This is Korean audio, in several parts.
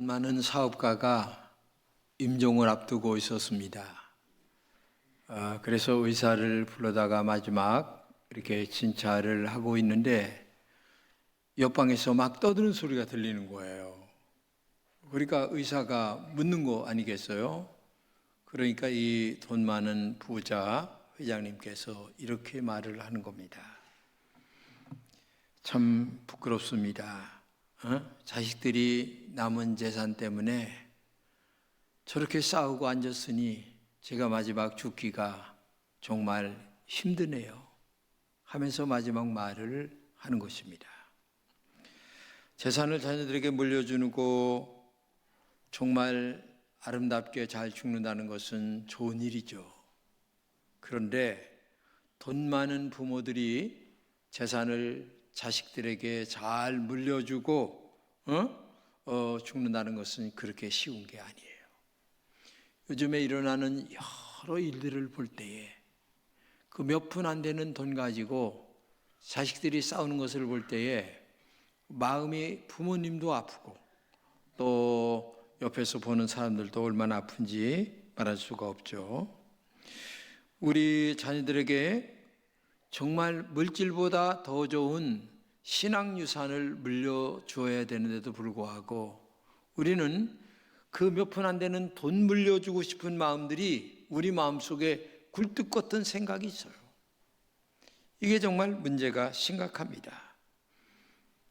돈 많은 사업가가 임종을 앞두고 있었습니다. 그래서 의사를 불러다가 마지막 이렇게 진찰을 하고 있는데 옆방에서 막 떠드는 소리가 들리는 거예요. 그러니까 의사가 묻는 거 아니겠어요? 그러니까 이 돈 많은 부자 회장님께서 이렇게 말을 하는 겁니다. 참 부끄럽습니다. 자식들이 남은 재산 때문에 저렇게 싸우고 앉았으니 제가 마지막 죽기가 정말 힘드네요 하면서 마지막 말을 하는 것입니다. 재산을 자녀들에게 물려주고 정말 아름답게 잘 죽는다는 것은 좋은 일이죠. 그런데 돈 많은 부모들이 재산을 자식들에게 잘 물려주고 죽는다는 것은 그렇게 쉬운 게 아니에요. 요즘에 일어나는 여러 일들을 볼 때에 그 몇 푼 안 되는 돈 가지고 자식들이 싸우는 것을 볼 때에 마음이 부모님도 아프고 또 옆에서 보는 사람들도 얼마나 아픈지 말할 수가 없죠. 우리 자녀들에게 정말 물질보다 더 좋은 신앙유산을 물려주어야 되는데도 불구하고 우리는 그 몇 푼 안 되는 돈 물려주고 싶은 마음들이 우리 마음속에 굴뚝 같은 생각이 있어요. 이게 정말 문제가 심각합니다.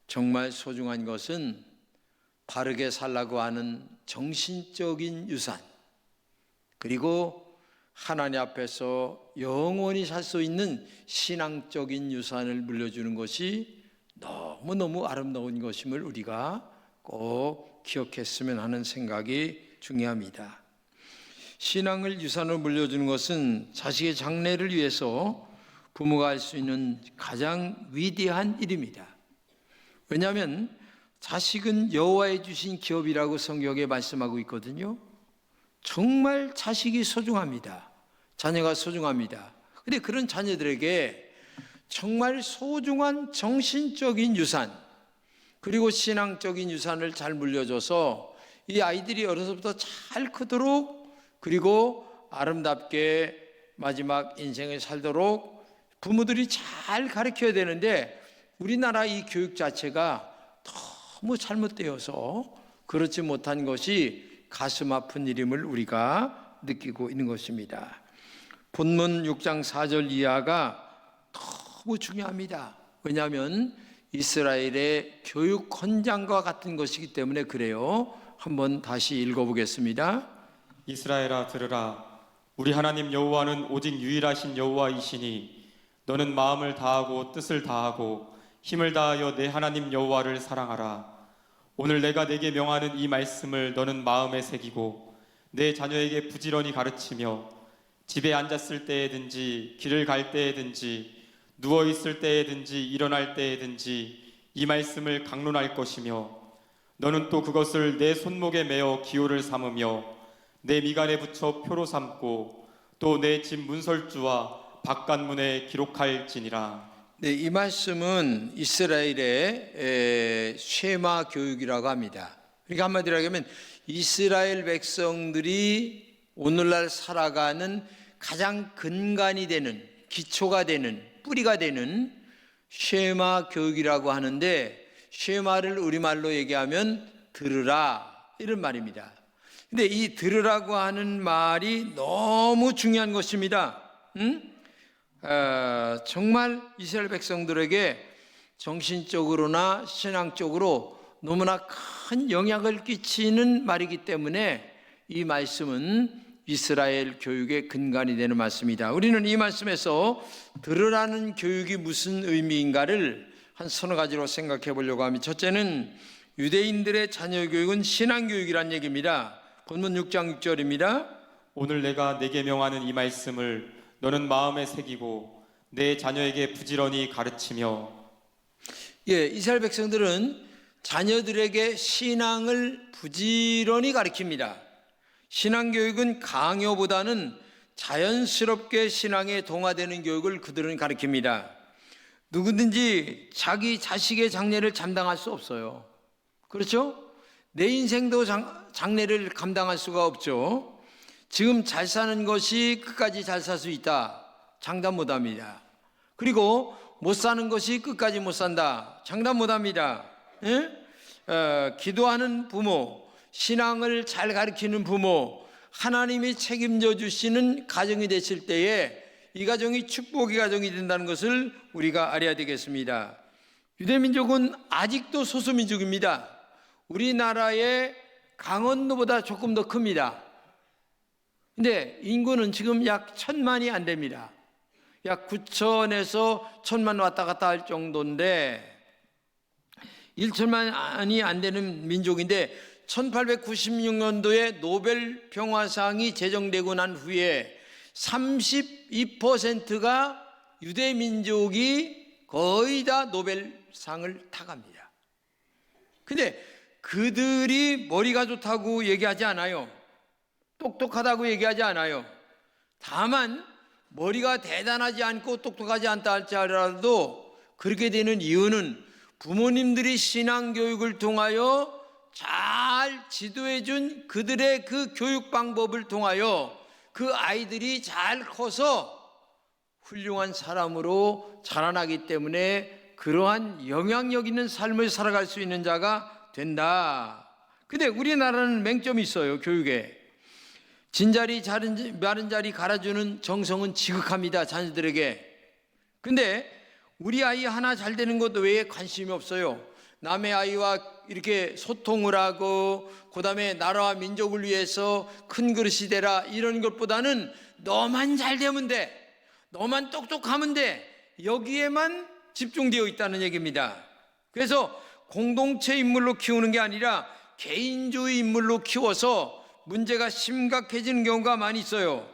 정말 소중한 것은 바르게 살라고 하는 정신적인 유산, 그리고 하나님 앞에서 영원히 살 수 있는 신앙적인 유산을 물려주는 것이 너무너무 아름다운 것임을 우리가 꼭 기억했으면 하는 생각이 중요합니다. 신앙을 유산으로 물려주는 것은 자식의 장래를 위해서 부모가 할 수 있는 가장 위대한 일입니다. 왜냐하면 자식은 여호와의 주신 기업이라고 성경에 말씀하고 있거든요. 정말 자식이 소중합니다. 자녀가 소중합니다. 그런데 그런 자녀들에게 정말 소중한 정신적인 유산, 그리고 신앙적인 유산을 잘 물려줘서 이 아이들이 어려서부터 잘 크도록, 그리고 아름답게 마지막 인생을 살도록 부모들이 잘 가르쳐야 되는데 우리나라 이 교육 자체가 너무 잘못되어서 그렇지 못한 것이 가슴 아픈 일임을 우리가 느끼고 있는 것입니다. 본문 6장 4절 이하가 너무 중요합니다. 왜냐하면 이스라엘의 교육 헌장과 같은 것이기 때문에 그래요. 한번 다시 읽어보겠습니다. 이스라엘아 들으라. 우리 하나님 여호와는 오직 유일하신 여호와이시니 너는 마음을 다하고 뜻을 다하고 힘을 다하여 내 하나님 여호와를 사랑하라. 오늘 내가 내게 명하는 이 말씀을 너는 마음에 새기고 내 자녀에게 부지런히 가르치며 집에 앉았을 때에든지 길을 갈 때에든지 누워있을 때에든지 일어날 때에든지 이 말씀을 강론할 것이며 너는 또 그것을 내 손목에 매어 기호를 삼으며 내 미간에 붙여 표로 삼고 또 내 집 문설주와 바깥문에 기록할지니라. 네, 이 말씀은 이스라엘의 쉐마 교육이라고 합니다. 그러니까 한마디로 하면 이스라엘 백성들이 오늘날 살아가는 가장 근간이 되는, 기초가 되는, 뿌리가 되는 쉐마 교육이라고 하는데, 쉐마를 우리말로 얘기하면 들으라 이런 말입니다. 근데 이 들으라고 하는 말이 너무 중요한 것입니다. 정말 이스라엘 백성들에게 정신적으로나 신앙적으로 너무나 큰 영향을 끼치는 말이기 때문에 이 말씀은 이스라엘 교육의 근간이 되는 말씀이다. 우리는 이 말씀에서 들으라는 교육이 무슨 의미인가를 한 서너 가지로 생각해 보려고 합니다. 첫째는 유대인들의 자녀 교육은 신앙 교육이란 얘기입니다. 본문 6장 6절입니다. 오늘 내가 내게 명하는 이 말씀을 너는 마음에 새기고 내 자녀에게 부지런히 가르치며. 이스라엘 백성들은 자녀들에게 신앙을 부지런히 가르칩니다. 신앙교육은 강요보다는 자연스럽게 신앙에 동화되는 교육을 그들은 가르칩니다. 누구든지 자기 자식의 장래를 감당할 수 없어요. 그렇죠? 내 인생도 장래를 감당할 수가 없죠. 지금 잘 사는 것이 끝까지 잘 살 수 있다, 장담 못합니다. 그리고 못 사는 것이 끝까지 못 산다, 장담 못합니다. 기도하는 부모, 신앙을 잘 가르치는 부모, 하나님이 책임져 주시는 가정이 되실 때에 이 가정이 축복의 가정이 된다는 것을 우리가 알아야 되겠습니다. 유대민족은 아직도 소수민족입니다. 우리나라의 강원도보다 조금 더 큽니다. 근데 인구는 지금 약 1,000만이 안 됩니다. 약 9천에서 1,000만 왔다 갔다 할 정도인데 1천만이 안 되는 민족인데 1896년도에 노벨 평화상이 제정되고 난 후에 32%가 유대민족이 거의 다 노벨상을 타갑니다. 근데 그들이 머리가 좋다고 얘기하지 않아요. 똑똑하다고 얘기하지 않아요. 다만 머리가 대단하지 않고 똑똑하지 않다 할지라도 그렇게 되는 이유는 부모님들이 신앙교육을 통하여 잘 지도해 준 그들의 그 교육 방법을 통하여 그 아이들이 잘 커서 훌륭한 사람으로 자라나기 때문에 그러한 영향력 있는 삶을 살아갈 수 있는 자가 된다. 근데 우리나라는 맹점이 있어요. 교육에 진자리 마른 자리 갈아주는 정성은 지극합니다, 자녀들에게. 근데 우리 아이 하나 잘 되는 것 외에 관심이 없어요. 남의 아이와 이렇게 소통을 하고 그 다음에 나라와 민족을 위해서 큰 그릇이 되라 이런 것보다는 너만 잘 되면 돼, 너만 똑똑하면 돼, 여기에만 집중되어 있다는 얘기입니다. 그래서 공동체 인물로 키우는 게 아니라 개인주의 인물로 키워서 문제가 심각해지는 경우가 많이 있어요.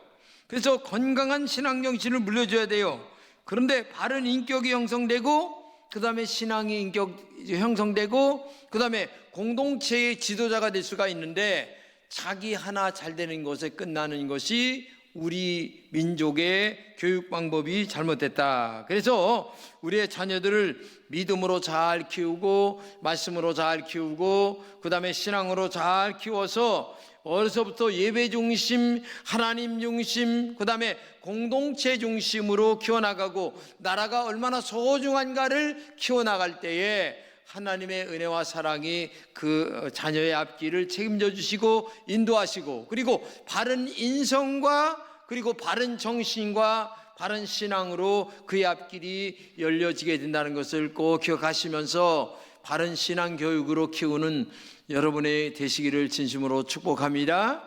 그래서 건강한 신앙 정신을 물려줘야 돼요. 그런데 바른 인격이 형성되고 그 다음에 신앙이 인격 형성되고 그 다음에 공동체의 지도자가 될 수가 있는데 자기 하나 잘 되는 것에 끝나는 것이 우리 민족의 교육 방법이 잘못됐다. 그래서 우리의 자녀들을 믿음으로 잘 키우고 말씀으로 잘 키우고 그 다음에 신앙으로 잘 키워서 어려서부터 예배 중심, 하나님 중심, 그 다음에 공동체 중심으로 키워나가고 나라가 얼마나 소중한가를 키워나갈 때에 하나님의 은혜와 사랑이 그 자녀의 앞길을 책임져 주시고 인도하시고 그리고 바른 인성과 그리고 바른 정신과 바른 신앙으로 그의 앞길이 열려지게 된다는 것을 꼭 기억하시면서 바른 신앙 교육으로 키우는 여러분의 되시기를 진심으로 축복합니다.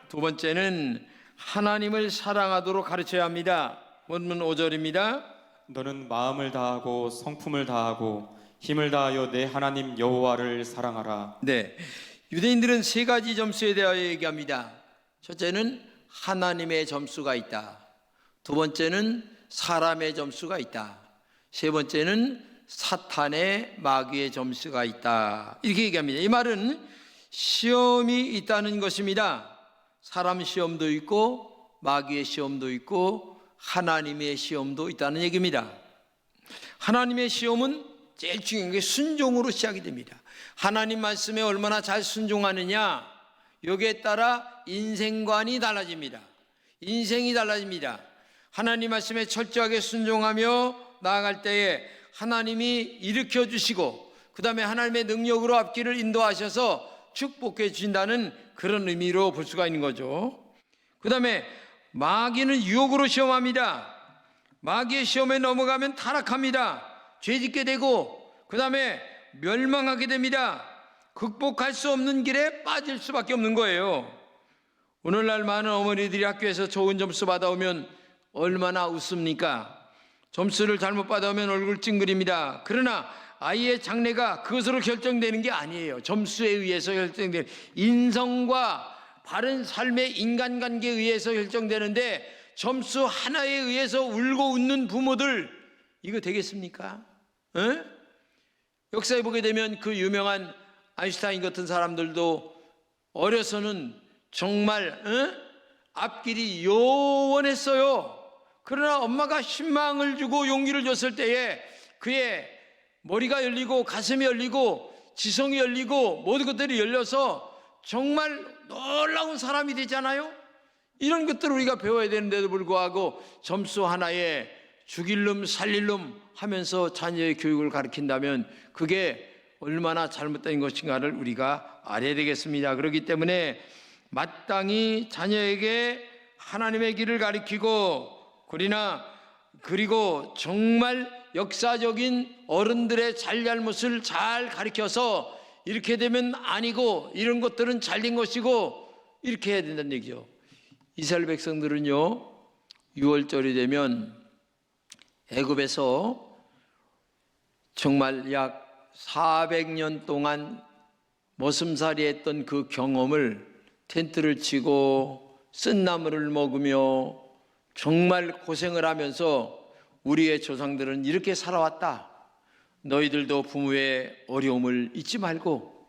두 번째는 하나님을 사랑하도록 가르쳐야 합니다. 본문 5절입니다. 너는 마음을 다하고 성품을 다하고 힘을 다하여 내 하나님 여호와를 사랑하라. 네, 유대인들은 세 가지 점수에 대하여 얘기합니다. 첫째는 하나님의 점수가 있다. 두 번째는 사람의 점수가 있다. 세 번째는 사탄의 마귀의 점수가 있다. 이렇게 얘기합니다. 이 말은 시험이 있다는 것입니다. 사람 시험도 있고 마귀의 시험도 있고 하나님의 시험도 있다는 얘기입니다. 하나님의 시험은 제일 중요한 게 순종으로 시작이 됩니다. 하나님 말씀에 얼마나 잘 순종하느냐, 여기에 따라 인생관이 달라집니다. 인생이 달라집니다. 하나님 말씀에 철저하게 순종하며 나아갈 때에 하나님이 일으켜 주시고 그 다음에 하나님의 능력으로 앞길을 인도하셔서 축복해 주신다는 그런 의미로 볼 수가 있는 거죠. 그 다음에 마귀는 유혹으로 시험합니다. 마귀의 시험에 넘어가면 타락합니다. 죄짓게 되고 그 다음에 멸망하게 됩니다. 극복할 수 없는 길에 빠질 수밖에 없는 거예요. 오늘날 많은 어머니들이 학교에서 좋은 점수 받아오면 얼마나 웃습니까? 점수를 잘못 받아오면 얼굴 찡그립니다. 그러나 아이의 장래가 그것으로 결정되는 게 아니에요. 점수에 의해서 결정되는, 인성과 바른 삶의 인간관계에 의해서 결정되는데 점수 하나에 의해서 울고 웃는 부모들, 이거 되겠습니까? 역사에 보게 되면 그 유명한 아인슈타인 같은 사람들도 어려서는 정말 앞길이 요원했어요. 그러나 엄마가 희망을 주고 용기를 줬을 때에 그의 머리가 열리고 가슴이 열리고 지성이 열리고 모든 것들이 열려서 정말 놀라운 사람이 되잖아요. 이런 것들을 우리가 배워야 되는데도 불구하고 점수 하나에 죽일 놈 살릴 놈 하면서 자녀의 교육을 가르친다면 그게 얼마나 잘못된 것인가를 우리가 알아야 되겠습니다. 그렇기 때문에 마땅히 자녀에게 하나님의 길을 가르치고 그리고 정말 역사적인 어른들의 잘잘못을 잘 가르쳐서 이렇게 되면 아니고 이런 것들은 잘된 것이고 이렇게 해야 된다는 얘기죠. 이스라엘 백성들은요 6월절이 되면 애굽에서 정말 약 400년 동안 머슴살이 했던 그 경험을 텐트를 치고 쓴나물을 먹으며 정말 고생을 하면서 우리의 조상들은 이렇게 살아왔다. 너희들도 부모의 어려움을 잊지 말고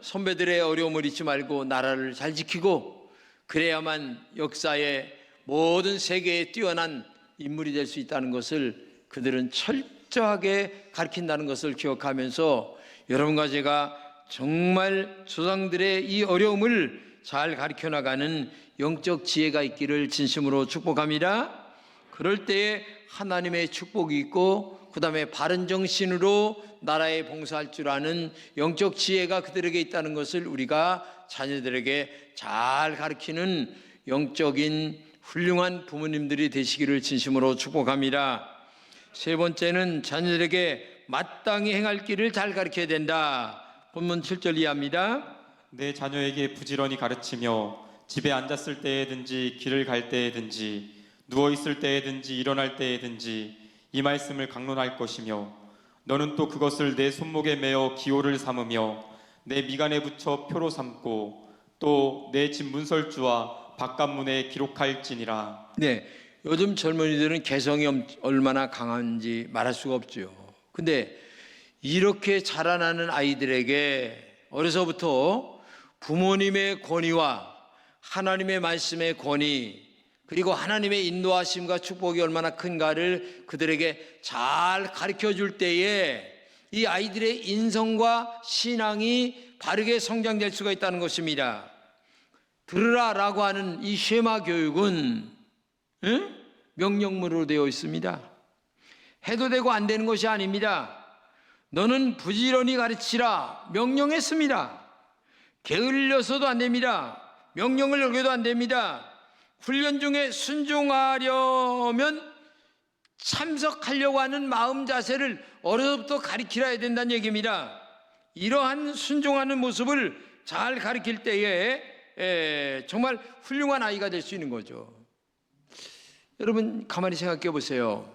선배들의 어려움을 잊지 말고 나라를 잘 지키고 그래야만 역사의 모든 세계에 뛰어난 인물이 될 수 있다는 것을 그들은 철저하게 가르친다는 것을 기억하면서 여러분과 제가 정말 조상들의 이 어려움을 잘 가르쳐 나가는 영적 지혜가 있기를 진심으로 축복합니다. 그럴 때에 하나님의 축복이 있고 그 다음에 바른 정신으로 나라에 봉사할 줄 아는 영적 지혜가 그들에게 있다는 것을 우리가 자녀들에게 잘 가르치는 영적인 훌륭한 부모님들이 되시기를 진심으로 축복합니다. 세 번째는 자녀들에게 마땅히 행할 길을 잘 가르쳐야 된다. 본문 7절 이하입니다. 내 자녀에게 부지런히 가르치며 집에 앉았을 때에든지 길을 갈 때에든지 누워 있을 때에든지 일어날 때에든지 이 말씀을 강론할 것이며 너는 또 그것을 내 손목에 매어 기호를 삼으며 내 미간에 붙여 표로 삼고 또 내 집 문설주와 바깥문에 기록할지니라. 네, 요즘 젊은이들은 개성이 얼마나 강한지 말할 수가 없죠. 근데 이렇게 자라나는 아이들에게 어려서부터 부모님의 권위와 하나님의 말씀의 권위 그리고 하나님의 인도하심과 축복이 얼마나 큰가를 그들에게 잘 가르쳐 줄 때에 이 아이들의 인성과 신앙이 바르게 성장될 수가 있다는 것입니다. 들으라라고 하는 이 쉐마 교육은 명령문으로 되어 있습니다. 해도 되고 안 되는 것이 아닙니다. 너는 부지런히 가르치라 명령했습니다. 게을려서도 안 됩니다. 명령을 어겨도 안 됩니다. 훈련 중에 순종하려면 참석하려고 하는 마음 자세를 어려서부터 가르치라 해야 된다는 얘기입니다. 이러한 순종하는 모습을 잘 가르칠 때에 정말 훌륭한 아이가 될 수 있는 거죠. 여러분 가만히 생각해 보세요.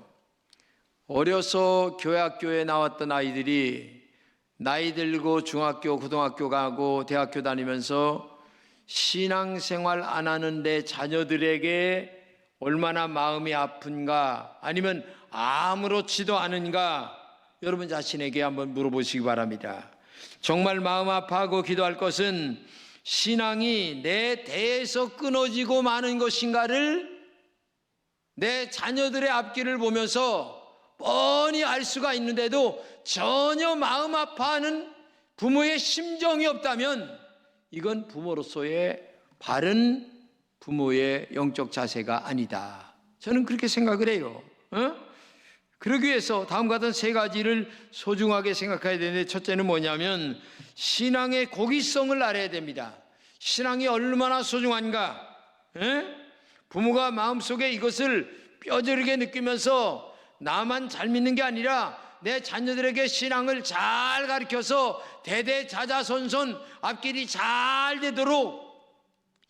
어려서 교회 학교에 나왔던 아이들이 나이 들고 중학교, 고등학교 가고 대학교 다니면서 신앙생활 안 하는데 자녀들에게 얼마나 마음이 아픈가 아니면 아무렇지도 않은가 여러분 자신에게 한번 물어보시기 바랍니다. 정말 마음 아파하고 기도할 것은 신앙이 내 대에서 끊어지고 마는 것인가를 내 자녀들의 앞길을 보면서 뻔히 알 수가 있는데도 전혀 마음 아파하는 부모의 심정이 없다면 이건 부모로서의 바른 부모의 영적 자세가 아니다. 저는 그렇게 생각을 해요. 그러기 위해서 다음과 같은 세 가지를 소중하게 생각해야 되는데 첫째는 뭐냐면 신앙의 고귀성을 알아야 됩니다. 신앙이 얼마나 소중한가. 부모가 마음속에 이것을 뼈저리게 느끼면서 나만 잘 믿는 게 아니라 내 자녀들에게 신앙을 잘 가르쳐서 대대자자손손 앞길이 잘 되도록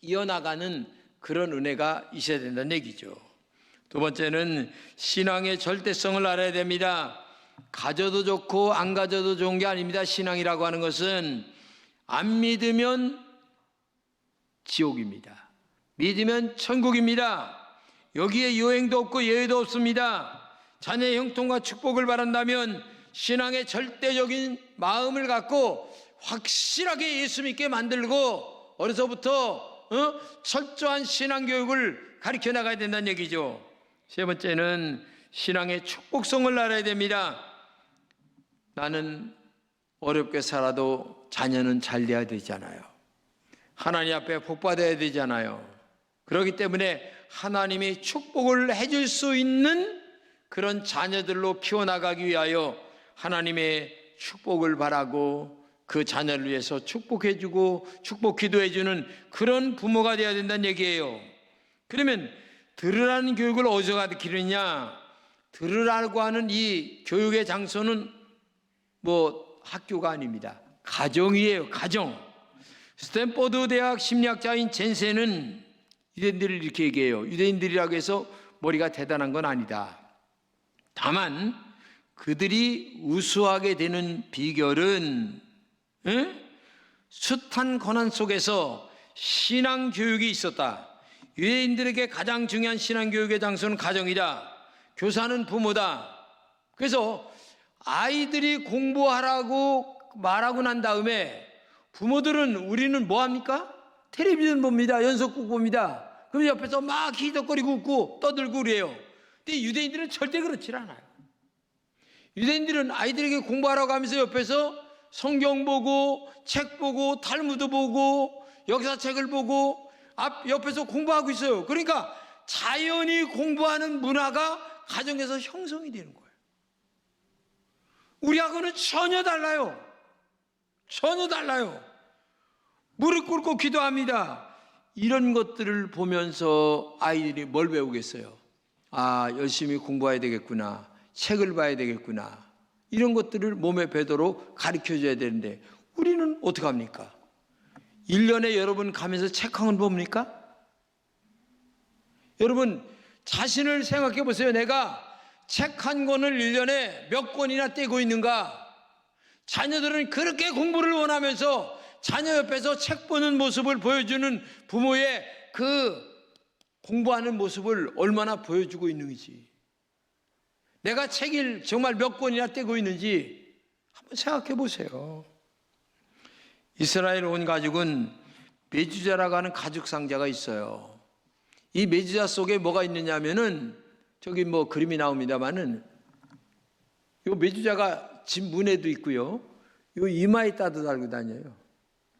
이어나가는 그런 은혜가 있어야 된다는 얘기죠. 두 번째는 신앙의 절대성을 알아야 됩니다. 가져도 좋고 안 가져도 좋은 게 아닙니다. 신앙이라고 하는 것은 안 믿으면 지옥입니다. 믿으면 천국입니다. 여기에 유행도 없고 예외도 없습니다. 자녀의 형통과 축복을 바란다면 신앙의 절대적인 마음을 갖고 확실하게 예수 믿게 만들고 어려서부터 철저한 신앙교육을 가르쳐 나가야 된다는 얘기죠. 세 번째는 신앙의 축복성을 알아야 됩니다. 나는 어렵게 살아도 자녀는 잘 돼야 되잖아요. 하나님 앞에 복받아야 되잖아요. 그렇기 때문에 하나님이 축복을 해줄 수 있는 그런 자녀들로 키워나가기 위하여 하나님의 축복을 바라고 그 자녀를 위해서 축복해주고 축복 기도해주는 그런 부모가 되어야 된다는 얘기예요. 그러면 들으라는 교육을 어디서 가르치느냐? 들으라고 하는 이 교육의 장소는 학교가 아닙니다. 가정이에요. 가정. 스탠포드 대학 심리학자인 젠센은 유대인들을 이렇게 얘기해요. 유대인들이라고 해서 머리가 대단한 건 아니다. 다만 그들이 우수하게 되는 비결은 숱한 고난 속에서 신앙교육이 있었다. 유대인들에게 가장 중요한 신앙교육의 장소는 가정이다. 교사는 부모다. 그래서 아이들이 공부하라고 말하고 난 다음에 부모들은 우리는 뭐 합니까? 텔레비전 봅니다. 연속극 봅니다. 그럼 옆에서 막 희덕거리고 웃고 떠들고 그래요. 근데 유대인들은 절대 그렇지 않아요. 유대인들은 아이들에게 공부하라고 하면서 옆에서 성경 보고 책 보고 탈무드 보고 역사책을 보고 옆에서 공부하고 있어요. 그러니까 자연히 공부하는 문화가 가정에서 형성이 되는 거예요. 우리하고는 전혀 달라요. 전혀 달라요. 무릎 꿇고 기도합니다. 이런 것들을 보면서 아이들이 뭘 배우겠어요? 열심히 공부해야 되겠구나. 책을 봐야 되겠구나. 이런 것들을 몸에 배도록 가르쳐줘야 되는데 우리는 어떻게 합니까? 1년에 여러분 가면서 책 한 권 봅니까? 여러분 자신을 생각해 보세요. 내가 책 한 권을 1년에 몇 권이나 떼고 있는가? 자녀들은 그렇게 공부를 원하면서 자녀 옆에서 책 보는 모습을 보여주는 부모의 그 공부하는 모습을 얼마나 보여주고 있는지, 내가 책을 정말 몇 권이나 떼고 있는지 한번 생각해 보세요. 이스라엘 온 가족은 메주자라고 하는 가죽 상자가 있어요. 이 메주자 속에 뭐가 있느냐 하면은 저기 그림이 나옵니다만은 요 메주자가 집 문에도 있고요. 요 이마에 따도 달고 다녀요.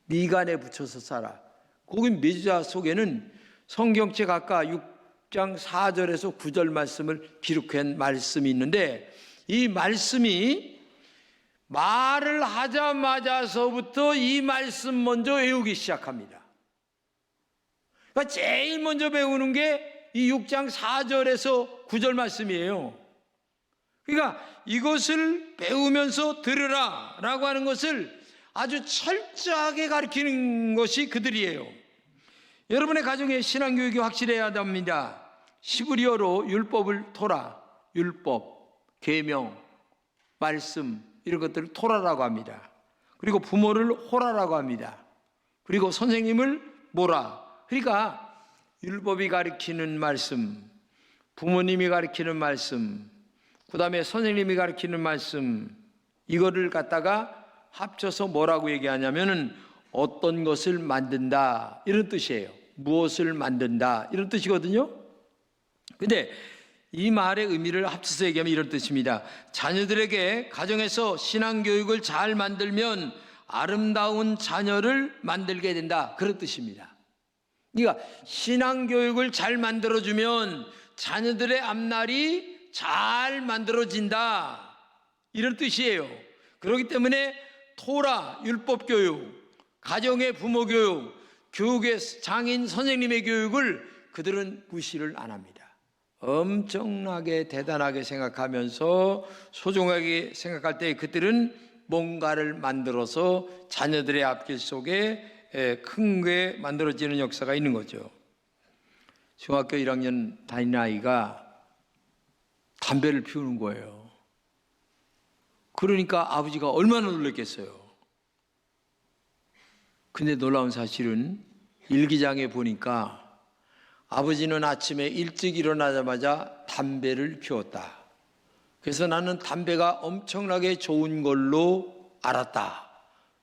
미간에 붙여서 살아. 거기 메주자 속에는 성경책 아까 6장 4절에서 9절 말씀을 기록한 말씀이 있는데 이 말씀이 말을 하자마자서부터 이 말씀 먼저 외우기 시작합니다. 그러니까 제일 먼저 배우는 게 이 6장 4절에서 9절 말씀이에요. 그러니까 이것을 배우면서 들으라 라고 하는 것을 아주 철저하게 가르치는 것이 그들이에요. 여러분의 가정에 신앙교육이 확실해야 합니다. 시브리어로 율법을 토라, 율법, 계명, 말씀 이런 것들을 토라라고 합니다. 그리고 부모를 호라라고 합니다. 그리고 선생님을 모라. 그러니까 율법이 가르치는 말씀, 부모님이 가르치는 말씀, 그 다음에 선생님이 가르치는 말씀, 이거를 갖다가 합쳐서 뭐라고 얘기하냐면은 어떤 것을 만든다 이런 뜻이에요. 무엇을 만든다 이런 뜻이거든요. 근데 이 말의 의미를 합쳐서 얘기하면 이런 뜻입니다. 자녀들에게 가정에서 신앙교육을 잘 만들면 아름다운 자녀를 만들게 된다 그런 뜻입니다. 그러니까 신앙교육을 잘 만들어주면 자녀들의 앞날이 잘 만들어진다 이런 뜻이에요. 그렇기 때문에 토라, 율법교육, 가정의 부모교육, 교육의 장인 선생님의 교육을 그들은 무시를 안 합니다. 엄청나게 대단하게 생각하면서 소중하게 생각할 때 그들은 뭔가를 만들어서 자녀들의 앞길 속에 큰 게 만들어지는 역사가 있는 거죠. 중학교 1학년 다니는 아이가 담배를 피우는 거예요. 그러니까 아버지가 얼마나 놀랐겠어요. 근데 놀라운 사실은 일기장에 보니까 아버지는 아침에 일찍 일어나자마자 담배를 피웠다. 그래서 나는 담배가 엄청나게 좋은 걸로 알았다.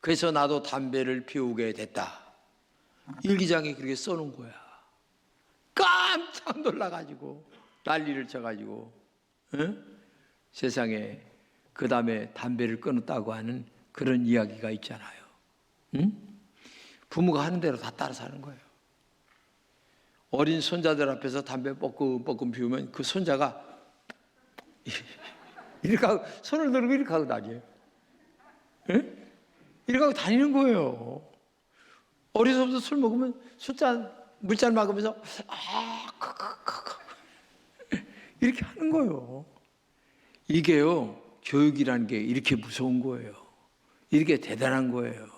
그래서 나도 담배를 피우게 됐다. 일기장에 그렇게 써놓은 거야. 깜짝 놀라가지고 난리를 쳐가지고 세상에 그 다음에 담배를 끊었다고 하는 그런 이야기가 있잖아요. 응? 부모가 하는 대로 다 따라 사는 거예요. 어린 손자들 앞에서 담배 뻐끔뻐끔 피우면 그 손자가 이렇게 하고 손을 들고 이렇게 하고 다녀요. 응? 이렇게 하고 다니는 거예요. 어려서부터 술 먹으면 물잔 막으면서 이렇게 하는 거예요. 이게요, 교육이라는 게 이렇게 무서운 거예요. 이렇게 대단한 거예요.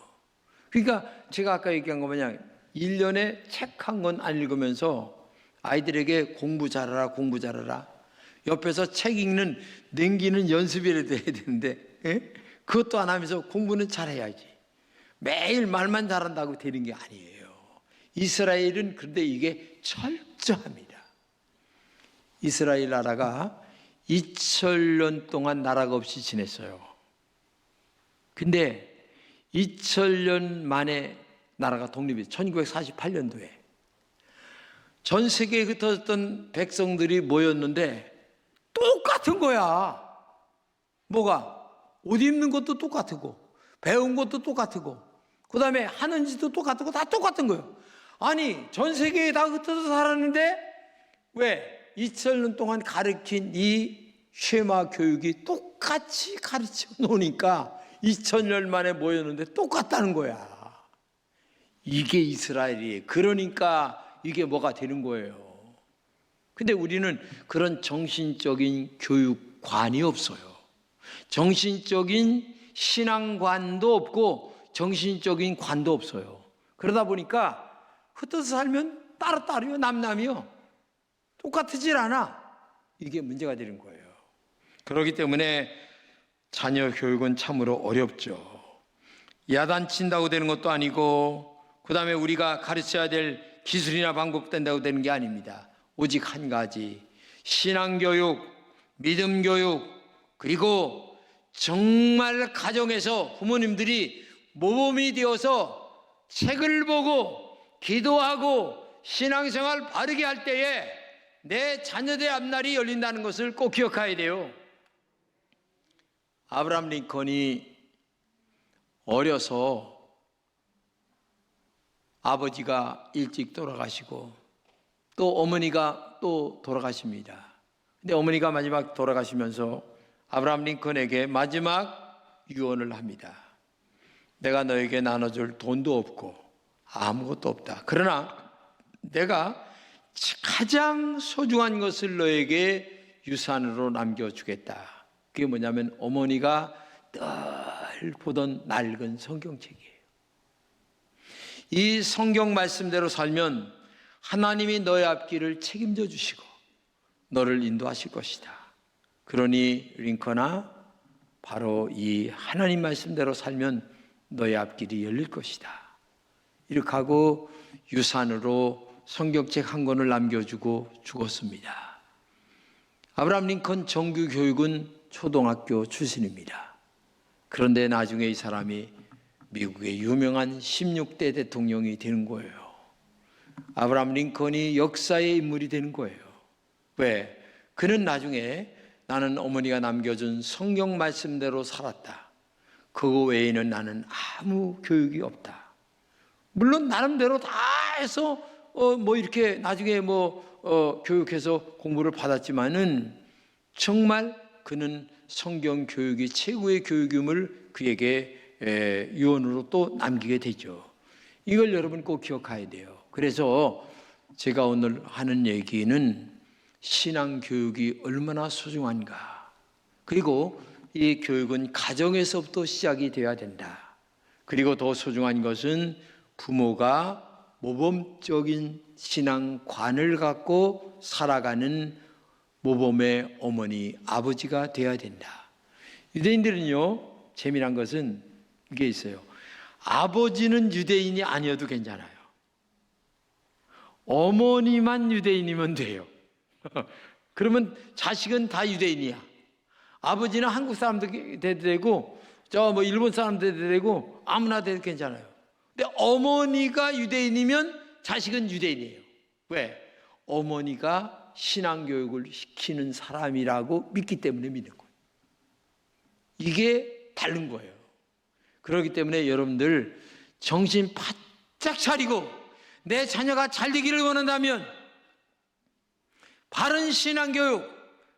그러니까 제가 아까 얘기한 거 마냥 1년에 책 한 권 안 읽으면서 아이들에게 공부 잘하라, 공부 잘하라. 옆에서 책 읽는, 냉기는 연습이라도 해야 되는데, 예? 그것도 안 하면서 공부는 잘해야지. 매일 말만 잘한다고 되는 게 아니에요. 이스라엘은 그런데 이게 철저합니다. 이스라엘 나라가 2000년 동안 나라가 없이 지냈어요. 근데 2000년 만에 나라가 독립이 1948년도에 전 세계에 흩어졌던 백성들이 모였는데 똑같은 거야. 뭐가? 옷 입는 것도 똑같고 배운 것도 똑같고 그 다음에 하는 짓도 똑같고 다 똑같은 거예요. 아니 전 세계에 다 흩어져 살았는데 왜 2000년 동안 가르친 이 쉐마 교육이 똑같이 가르쳐 놓으니까 2000년 만에 모였는데 똑같다는 거야. 이게 이스라엘이에요. 그러니까 이게 뭐가 되는 거예요. 근데 우리는 그런 정신적인 교육관이 없어요. 정신적인 신앙관도 없고 정신적인 관도 없어요. 그러다 보니까 흩어서 살면 따로따로요, 남남이요. 똑같으질 않아. 이게 문제가 되는 거예요. 그렇기 때문에 자녀 교육은 참으로 어렵죠. 야단친다고 되는 것도 아니고 그 다음에 우리가 가르쳐야 될 기술이나 방법 된다고 되는 게 아닙니다. 오직 한 가지, 신앙교육, 믿음교육, 그리고 정말 가정에서 부모님들이 모범이 되어서 책을 보고 기도하고 신앙생활 바르게 할 때에 내 자녀들의 앞날이 열린다는 것을 꼭 기억해야 돼요. 아브라함 링컨이 어려서 아버지가 일찍 돌아가시고 또 어머니가 또 돌아가십니다. 근데 어머니가 마지막 돌아가시면서 아브라함 링컨에게 마지막 유언을 합니다. 내가 너에게 나눠줄 돈도 없고 아무것도 없다. 그러나 내가 가장 소중한 것을 너에게 유산으로 남겨주겠다. 그게 뭐냐면 어머니가 늘 보던 낡은 성경책이에요. 이 성경 말씀대로 살면 하나님이 너의 앞길을 책임져 주시고 너를 인도하실 것이다. 그러니 링컨아, 바로 이 하나님 말씀대로 살면 너의 앞길이 열릴 것이다. 이렇게 하고 유산으로 성경책 한 권을 남겨주고 죽었습니다. 아브라함 링컨 정규 교육은 초등학교 출신입니다. 그런데 나중에 이 사람이 미국의 유명한 16대 대통령이 되는 거예요. 아브라함 링컨이 역사의 인물이 되는 거예요. 왜? 그는 나중에 나는 어머니가 남겨준 성경 말씀대로 살았다. 그거 외에는 나는 아무 교육이 없다. 물론 나름대로 다 해서 이렇게 나중에 교육해서 공부를 받았지만은 정말 그는 성경 교육이 최고의 교육임을 그에게 유언으로 또 남기게 되죠. 이걸 여러분 꼭 기억해야 돼요. 그래서 제가 오늘 하는 얘기는 신앙 교육이 얼마나 소중한가. 그리고 이 교육은 가정에서부터 시작이 되어야 된다. 그리고 더 소중한 것은 부모가 모범적인 신앙관을 갖고 살아가는 모범의 어머니, 아버지가 되어야 된다. 유대인들은요, 재미난 것은 이게 있어요. 아버지는 유대인이 아니어도 괜찮아요. 어머니만 유대인이면 돼요. 그러면 자식은 다 유대인이야. 아버지는 한국 사람도 돼도 되고, 일본 사람도 돼도 되고, 아무나 돼도 괜찮아요. 근데 어머니가 유대인이면 자식은 유대인이에요. 왜? 어머니가 신앙교육을 시키는 사람이라고 믿기 때문에 믿는 거예요. 이게 다른 거예요. 그렇기 때문에 여러분들 정신 바짝 차리고 내 자녀가 잘 되기를 원한다면 바른 신앙교육,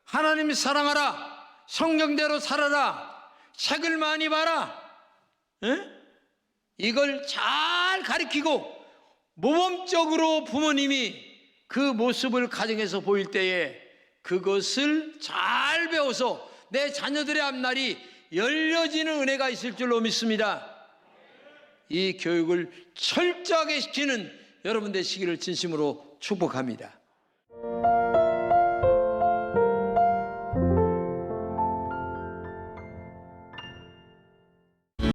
하나님 사랑하라, 성경대로 살아라, 책을 많이 봐라, 이걸 잘 가르치고 모범적으로 부모님이 그 모습을 가정에서 보일 때에 그것을 잘 배워서 내 자녀들의 앞날이 열려지는 은혜가 있을 줄로 믿습니다. 이 교육을 철저하게 시키는 여러분 되시기를 진심으로 축복합니다.